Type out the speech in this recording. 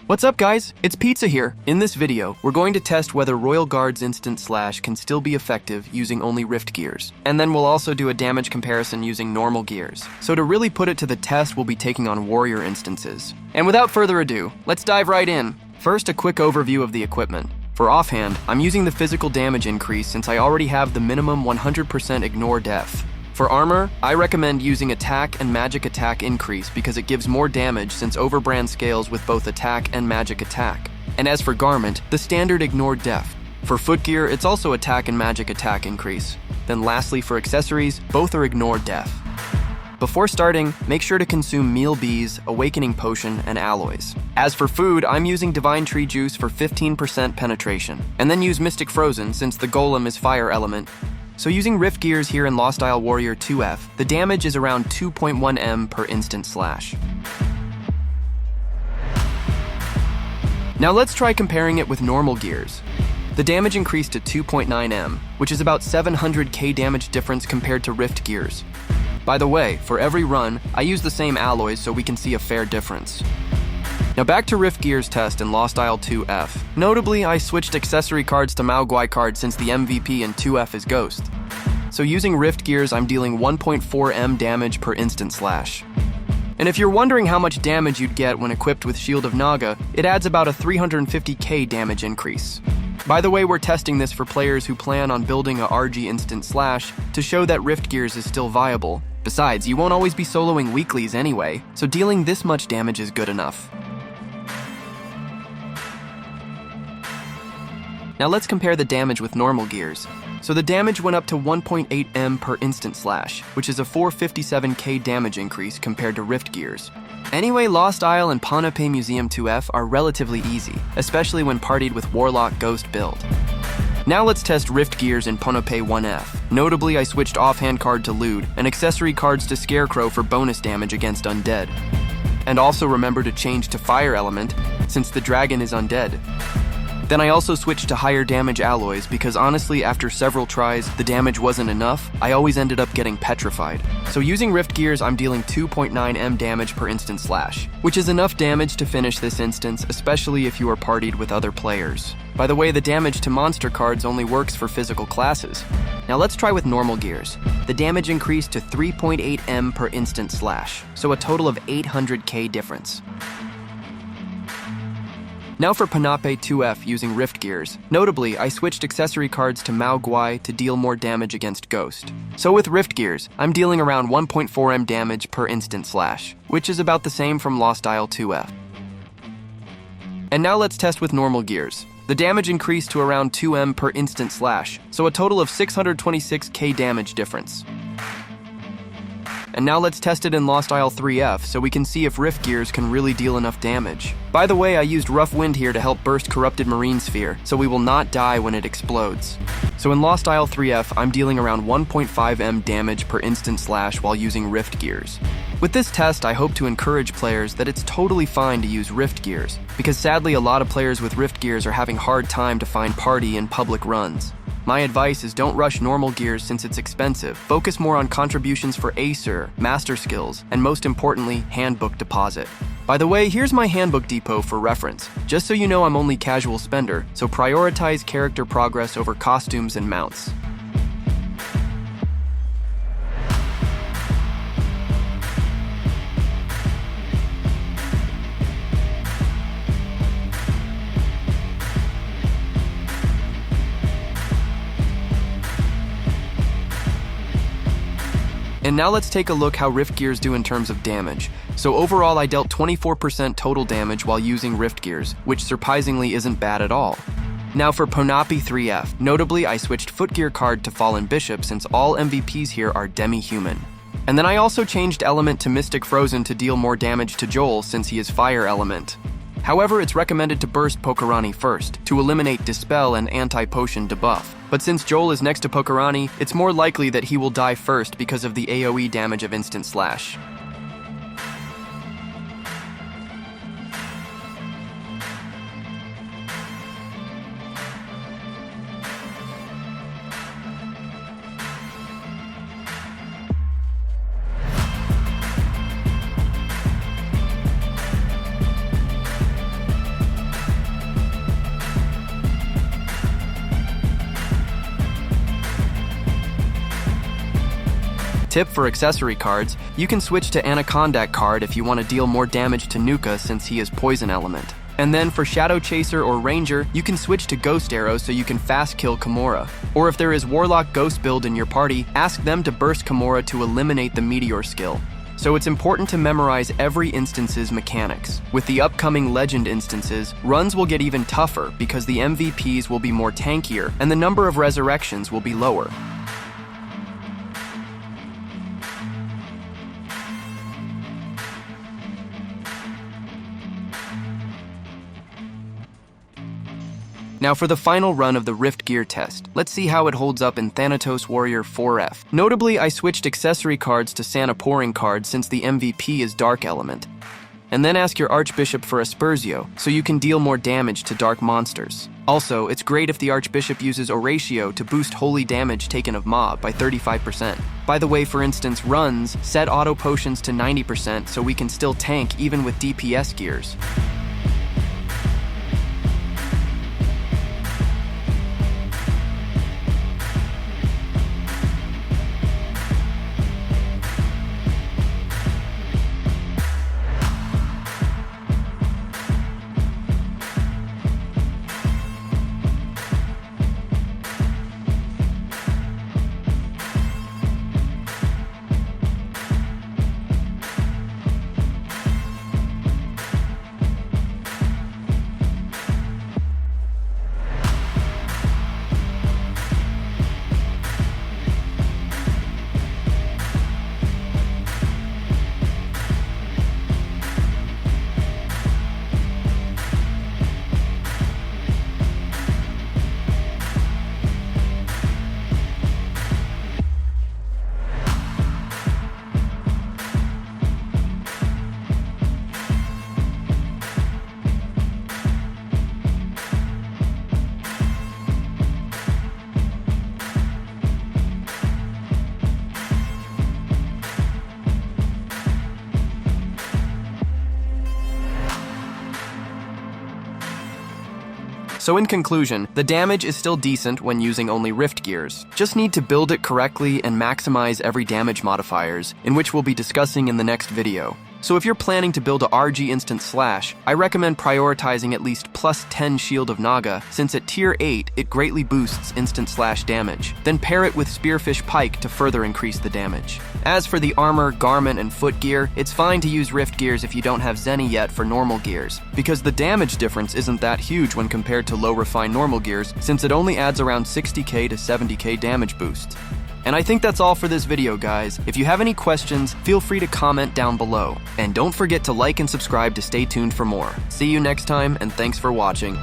What's up guys, it's Pizza here. In this video, we're going to test whether Royal Guard's Instant Slash can still be effective using only Rift gears. And then we'll also do a damage comparison using normal gears. So to really put it to the test, we'll be taking on Warrior instances. And without further ado, let's dive right in. First, a quick overview of the equipment. For offhand, I'm using the physical damage increase since I already have the minimum 100% ignore def. For armor, I recommend using attack and magic attack increase because it gives more damage since overbrand scales with both attack and magic attack. And as for garment, the standard ignore def. For footgear, it's also attack and magic attack increase. Then lastly for accessories, both are ignore def. Before starting, make sure to consume meal bees, awakening potion, and alloys. As for food, I'm using divine tree juice for 15% penetration, and then use mystic frozen since the golem is fire element. So using Rift gears here in Lost Isle Warrior 2F, the damage is around 2.1 M per instant slash. Now let's try comparing it with normal gears. The damage increased to 2.9 M, which is about 700k damage difference compared to Rift gears. By the way, for every run, I use the same alloys so we can see a fair difference. Now back to Rift gears test in Lost Isle 2F. Notably, I switched accessory cards to Maoguai cards since the MVP in 2F is Ghost. So using Rift gears, I'm dealing 1.4 M damage per instant slash. And if you're wondering how much damage you'd get when equipped with Shield of Naga, it adds about a 350k damage increase. By the way, we're testing this for players who plan on building a RG instant slash to show that Rift gears is still viable. Besides, you won't always be soloing weeklies anyway, so dealing this much damage is good enough. Now let's compare the damage with normal gears. So the damage went up to 1.8 M per instant slash, which is a 457k damage increase compared to Rift gears. Anyway, Lost Isle and Ponape Museum 2F are relatively easy, especially when partied with Warlock Ghost build. Now let's test Rift gears in Ponape 1F. Notably, I switched offhand card to Lewd, and accessory cards to Scarecrow for bonus damage against undead. And also remember to change to Fire Element, since the dragon is undead. Then I also switched to higher damage alloys because honestly, after several tries, the damage wasn't enough. I always ended up getting petrified. So using Rift gears, I'm dealing 2.9 M damage per instant slash, which is enough damage to finish this instance, especially if you are partied with other players. By the way, the damage to monster cards only works for physical classes. Now let's try with normal gears. The damage increased to 3.8 M per instant slash, so a total of 800k difference. Now for Ponape 2F using Rift gears. Notably, I switched accessory cards to Maoguai to deal more damage against Ghost. So with Rift gears, I'm dealing around 1.4 M damage per instant slash, which is about the same from Lost Isle 2F. And now let's test with normal gears. The damage increased to around 2 M per instant slash, so a total of 626k damage difference. And now let's test it in Lost Isle 3F so we can see if Rift gears can really deal enough damage. By the way, I used Rough Wind here to help burst Corrupted Marine Sphere, so we will not die when it explodes. So in Lost Isle 3F, I'm dealing around 1.5 M damage per instant slash while using Rift gears. With this test, I hope to encourage players that it's totally fine to use Rift gears, because sadly a lot of players with Rift gears are having hard time to find party in public runs. My advice is don't rush normal gears since it's expensive. Focus more on contributions for Acer, Master Skills, and most importantly, Handbook deposit. By the way, here's my Handbook depot for reference. Just so you know, I'm only casual spender, so prioritize character progress over costumes and mounts. And now let's take a look how Rift gears do in terms of damage. So overall I dealt 24% total damage while using Rift gears, which surprisingly isn't bad at all. Now for Ponape 3F, notably I switched Footgear card to Fallen Bishop since all MVPs here are demi-human. And then I also changed element to Mystic Frozen to deal more damage to Joel since he is Fire Element. However, it's recommended to burst Pokerani first, to eliminate Dispel and Anti-Potion debuff. But since Joel is next to Pokerani, it's more likely that he will die first because of the AoE damage of Instant Slash. Tip for accessory cards, you can switch to Anaconda card if you want to deal more damage to Nuka since he is poison element. And then for Shadow Chaser or Ranger, you can switch to Ghost Arrow so you can fast kill Kimura. Or if there is Warlock Ghost build in your party, ask them to burst Kimura to eliminate the Meteor skill. So it's important to memorize every instance's mechanics. With the upcoming Legend instances, runs will get even tougher because the MVPs will be more tankier and the number of resurrections will be lower. Now for the final run of the Rift Gear test, let's see how it holds up in Thantaos Warrior 4F. Notably, I switched accessory cards to Santa pouring cards since the MVP is Dark Element. And then ask your Archbishop for Aspersio, so you can deal more damage to dark monsters. Also, it's great if the Archbishop uses Oratio to boost holy damage taken of mob by 35%. By the way, for instance, runs, set auto potions to 90% so we can still tank even with DPS gears. So in conclusion, the damage is still decent when using only Rift Gears. Just need to build it correctly and maximize every damage modifiers, in which we'll be discussing in the next video. So if you're planning to build a RG Instant Slash, I recommend prioritizing at least plus 10 Shield of Naga, since at tier 8, it greatly boosts Instant Slash damage. Then pair it with Spearfish Pike to further increase the damage. As for the armor, garment, and foot gear, it's fine to use Rift Gears if you don't have Zeny yet for normal gears, because the damage difference isn't that huge when compared to low refined normal gears, since it only adds around 60k to 70k damage boosts. And I think that's all for this video, guys. If you have any questions, feel free to comment down below. And don't forget to like and subscribe to stay tuned for more. See you next time, and thanks for watching.